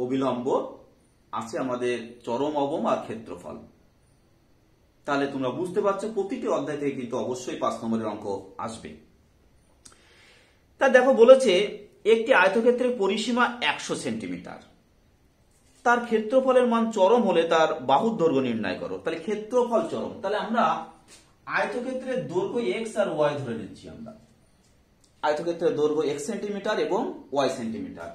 অবিলম্ব, আছে আমাদের চরম অবম আর ক্ষেত্রফল। তাহলে তোমরা বুঝতে পারছো প্রতিটি অধ্যায় থেকে কিন্তু অবশ্যই 5 নম্বরের অঙ্ক আসবে। তা দেখো বলেছে একটি আয়তক্ষেত্রের পরিসীমা 100 সেন্টিমিটার, তার ক্ষেত্রফলের মান চরম হলে তার বাহুর দৈর্ঘ্য নির্ণয় করো। তাহলে ক্ষেত্রফল চরম, তাহলে আমরা আয়তক্ষেত্রের দৈর্ঘ্য x আর y ধরে নিচ্ছি। আমরা আয়তক্ষেত্রের দৈর্ঘ্য x সেন্টিমিটার এবং y সেন্টিমিটার,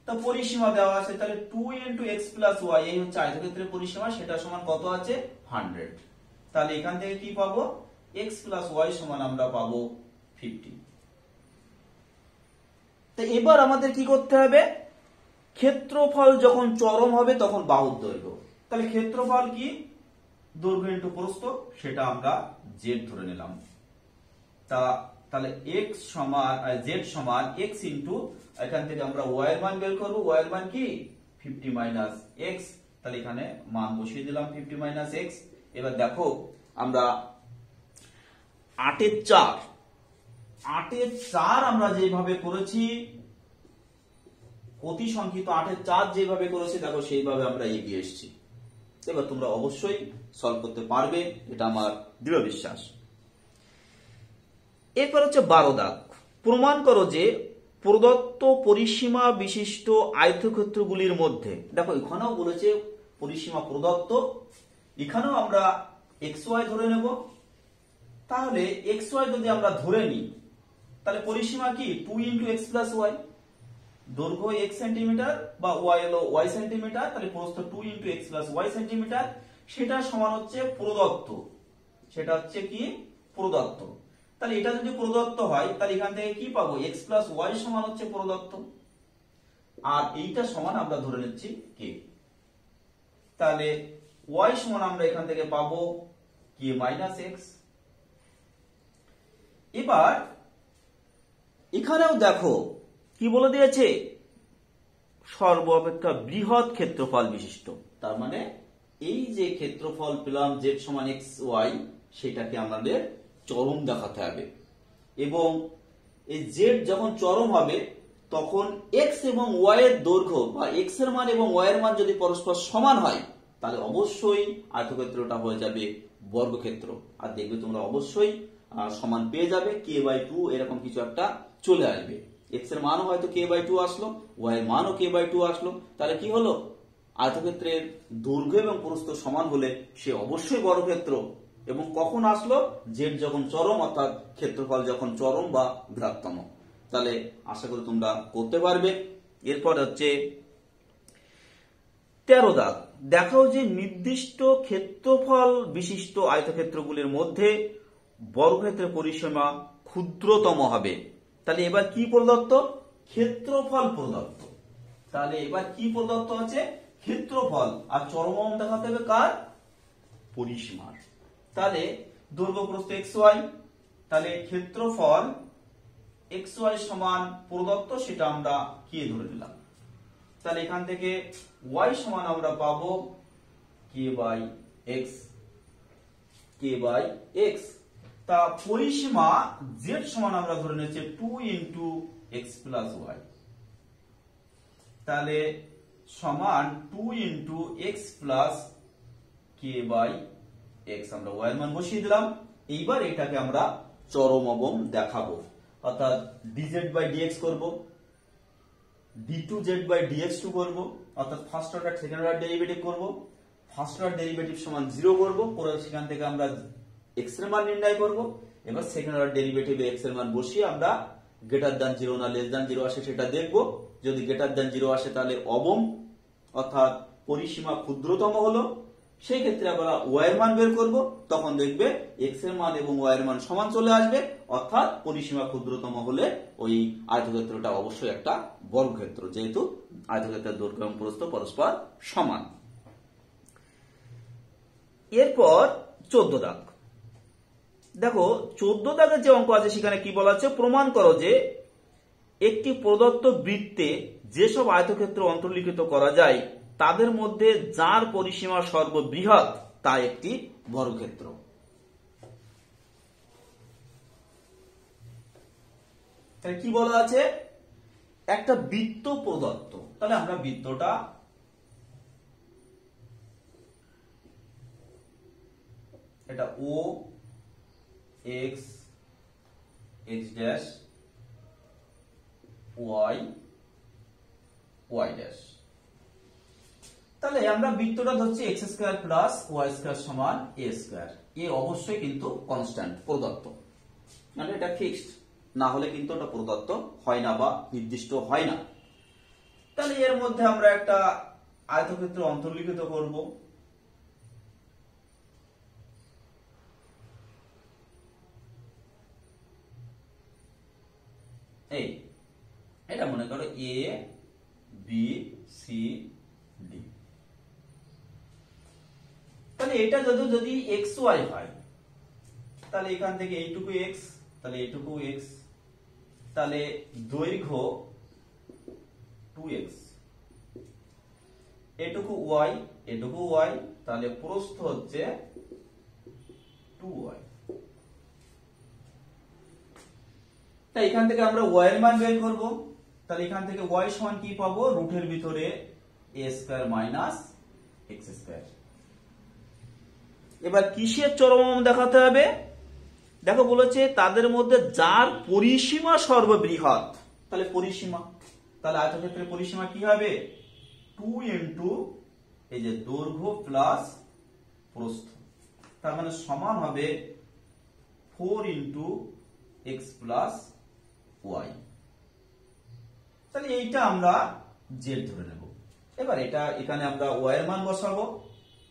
তা পরিসীমা দেওয়া আছে, তাহলে 2 × x + y এই হচ্ছে আয়তক্ষেত্রের পরিসীমা, সেটা সমান কত আছে 100। তাহলে এখান থেকে কি পাবো x + y সমান আমরা পাবো 50। তো এবার আমাদের কি করতে হবে, ক্ষেত্রফল যখন চরম হবে তখন বাহুর দৈর্ঘ্য। তাহলে ক্ষেত্রফল কি, দৈর্ঘ্য ইন্টু প্রস্থ, সেটা আমরা জেড ধরে নিলাম। তাহলে x সমান জেড সমান x ইন্টু, এখান থেকে আমরা y এর মান বের করব, y এর মান কি 50 মাইনাস x। তাহলে এখানে মান বসিয়ে দিলাম 50 মাইনাস x। এবার দেখো আমরা 8 এর 4 আমরা যেভাবে করেছি, অতি সংখ্যিত 8 এর 4 যেভাবে করেছি, দেখো সেইভাবে আমরা এগিয়ে এসেছি। এবার তোমরা অবশ্যই সলভ করতে পারবে, এটা আমার দৃঢ় বিশ্বাস। এরপর হচ্ছে 12 দাগ, প্রমাণ করো যে প্রদত্ত পরিসীমা বিশিষ্ট আয়তক্ষেত্রগুলির মধ্যে, দেখো এখানেও বলেছে পরিসীমা প্রদত্ত, এখানেও আমরা xy ধরে নেব। তাহলে xy যদি আমরা ধরে নিই, তাহলে পরিসীমা কি 2 ইন্টু এক্স প্লাস ওয়াই, দৈর্ঘ্য x সেন্টিমিটার বা y হলো y সেন্টিমিটার, তাহলে প্রস্থ 2 into X plus Y centimetre, সেটা সমান হচ্ছে প্রদত্ত, সেটা হচ্ছে কি প্রদত্ত। তাহলে এটা যদি প্রদত্ত হয়, তাহলে এখান থেকে কি পাবো, x প্লাস ওয়াই সমান হচ্ছে প্রদত্ত, আর এইটা সমান আমরা ধরে নিচ্ছি k। তাহলে y সমান আমরা এখান থেকে পাবো k মাইনাস x। এবার এখানেও দেখো কি বলে দিয়েছে, সর্বাপেক্ষা বৃহৎ ক্ষেত্রফল বিশিষ্ট। তার মানে এই যে ক্ষেত্রফল পেলাম z সমান x y, সেটাকে আমাদের চরম দেখাতে হবে, এবং এই z যখন চরম হবে তখন x এবং y এর দৈর্ঘ্য বা x এর মান এবং y এর মান যদি পরস্পর সমান হয়, তাহলে অবশ্যই আয়তক্ষেত্রটা হয়ে যাবে বর্গক্ষেত্র। আর দেখবে তোমরা অবশ্যই সমান পেয়ে যাবে, k/2 এরকম কিছু একটা চলে আসবে। x এর মানও হয়তো k/2 আসলো, y এর মানও k/2 আসলো, তাহলে কি হলো, আয়তক্ষেত্রের দৈর্ঘ্য এবং প্রস্থ সমান হলে সে অবশ্যই বর্গক্ষেত্র। এবং কখন আসলো, z যখন চরম, অর্থাৎ ক্ষেত্রফল যখন চরম বা বৃহত্তম। তাহলে আশা করি তোমরা করতে পারবে। এরপর হচ্ছে 13 দাগ, দেখাও যে নির্দিষ্ট ক্ষেত্রফল বিশিষ্ট আয়তক্ষেত্রগুলির মধ্যে বর্গক্ষেত্রের পরিসীমা ক্ষুদ্রতম হবে। তাহলে এবার কি প্রদত্ত, ক্ষেত্রফল প্রদত্ত। তাহলে এবার কি প্রদত্ত আছে, ক্ষেত্রফল, আর চরম দেখাতে হবে কার, পরিসীমার। তাহলে দৈর্ঘ্য প্রস্থ xy, তাহলে ক্ষেত্রফল xy সমান প্রদত্ত, সেটা আমরা কি ধরে নিলাম। তাহলে এখান থেকে y সমান আমরা পাবো k/x। তা পরিসীমা z সমান আমরা ধরে নিচ্ছি 2 ইন্টু এক্স প্লাস ওয়াই, তাহলে সমান 2 ইন্টু এক্স প্লাস k/x, আমরা y এর মান বসিয়ে দিলাম। এইবার এটাকে আমরা চরম অবম দেখাবো, অর্থাৎ dz/dx করব, d2z/dx2 করব, অর্থাৎ first order second order derivative করব। ফার্স্ট অর্ডার ডেরিভেটিভ সমান 0 করব, পরে সেখান থেকে আমরা x এর মান নির্ণয় করব। এবার সেকেন্ড অর্ডার ডেরিভেটিভে x এর মান বসিয়ে আমরা গ্রেটার দ্যান 0 না লেস দ্যান 0 আসে সেটা দেখব। যদি গ্রেটার দ্যান 0 আসে তাহলে অবম, অর্থাৎ পরিসীমা ক্ষুদ্রতম হলো। সেই ক্ষেত্রে আমরা y এর মান বের করব, তখন দেখবে x এর মান এবং y এর মান সমান চলে আসবে, অর্থাৎ পরিসীমা ক্ষুদ্রতম হলে ওই আয়তক্ষেত্রটা অবশ্যই একটা বর্গক্ষেত্র, যেহেতু আয়তক্ষেত্রের দৈর্ঘ্য এবং প্রস্থ পরস্পর সমান। এরপর 14 দাগ, দেখো 14 দাগের যে অঙ্ক আছে সেখানে কি বলা আছে, প্রমাণ করো যে একটি প্রদত্ত বৃত্তে যেসব আয়তক্ষেত্র অন্তর্লিখিত করা যায় তাদের মধ্যে যার পরিসীমা সর্ববৃহৎ তা একটি বর্গক্ষেত্র। তাহলে কি বলা আছে, একটা বৃত্ত প্রদত্ত, তাহলে আমরা বৃত্তটা এটা ও x x dash y y dash, তাহলে আমরা বৃত্তটা ধরছি x square plus y square সমান এ স্কয়ার। এ অবশ্যই কিন্তু কনস্ট্যান্ট প্রদত্ত, মানে এটা ফিক্সড, না হলে কিন্তু এটা প্রদত্ত হয় না বা নির্দিষ্ট হয় না। তাহলে এর মধ্যে আমরা একটা আয়তক্ষেত্র অন্তর্লিখিত করব। এই এটা মনে করো এ বি সি ডি। তাহলে এটা যদি এক্স ওয়াই হয় তাহলে এখান থেকে এইটুকু এক্স, তাহলে এইটুকু এক্স, তাহলে দৈর্ঘ্য 2x, এটুকু ওয়াই, এটুকু ওয়াই, তাহলে প্রস্থ হচ্ছে 2y। তাই এখান থেকে আমরা y এর মান বের করব। তাহলে এখান থেকে y সমান কি পাবো, রুটের ভিতরে a square minus x square. এবার কিসের চরম দেখাতে হবে, দেখো বলেছে তাদের মধ্যে যার পরিসীমা সর্ববৃহৎ। তাহলে পরিসীমা, তাহলে আয়তক্ষেত্রের পরিসীমা কি হবে, 2 ইনটু এই যে দৈর্ঘ্য প্লাস প্রস্থ, তার মানে সমান হবে 4 ইনটু এক্স প্লাস ওয়াই। তাহলে এইটা আমরা জেড ধরে নেব। এবার এটা এখানে আমরা ওয়াই এর মান বসাবো,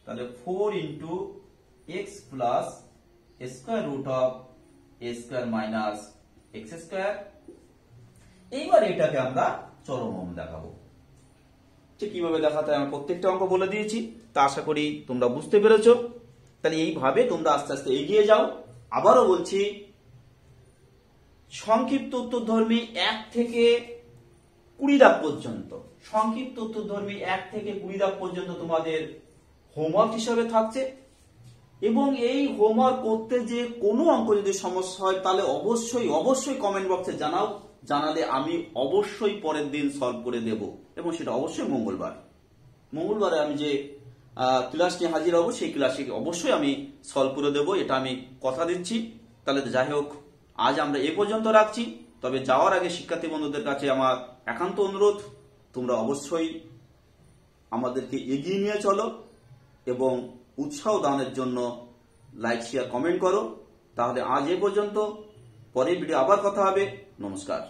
তাহলে 4 into x plus square root of a square minus x square. এইবার এটাকে আমরা চরম দেখাবো। কিভাবে দেখাতে হয় আমি প্রত্যেকটা অঙ্ক বলে দিয়েছি, তা আশা করি তোমরা বুঝতে পেরেছো। তাহলে এইভাবে তোমরা আস্তে আস্তে এগিয়ে যাও। আবারও বলছি, সংক্ষিপ্ত উত্তরধর্মী 1 থেকে 20 দাগ পর্যন্ত, সংক্ষিপ্ত উত্তরধর্মী 1 থেকে 20 দাগ পর্যন্ত তোমাদের হোমওয়ার্ক হিসাবে থাকছে। এবং এই হোমওয়ার্ক করতে যে কোনো অঙ্ক যদি সমস্যা হয় তাহলে অবশ্যই অবশ্যই কমেন্ট বক্সে জানাও, জানালে আমি অবশ্যই পরের দিন সলভ করে দেব, এবং সেটা অবশ্যই মঙ্গলবারে আমি যে ক্লাস নিয়ে হাজির হব সেই ক্লাসে অবশ্যই আমি সলভ করে দেব, এটা আমি কথা দিচ্ছি। তাহলে যাই হোক, আজ আমরা এ পর্যন্ত রাখছি। তবে যাওয়ার আগে শিক্ষার্থী বন্ধুদের কাছে আমার একান্ত অনুরোধ, তোমরা অবশ্যই আমাদেরকে এগিয়ে নিয়ে চলো এবং উৎসাহ দানের জন্য লাইক শেয়ার কমেন্ট করো। তাহলে আজ এ পর্যন্ত, পরের ভিডিও আবার কথা হবে। নমস্কার।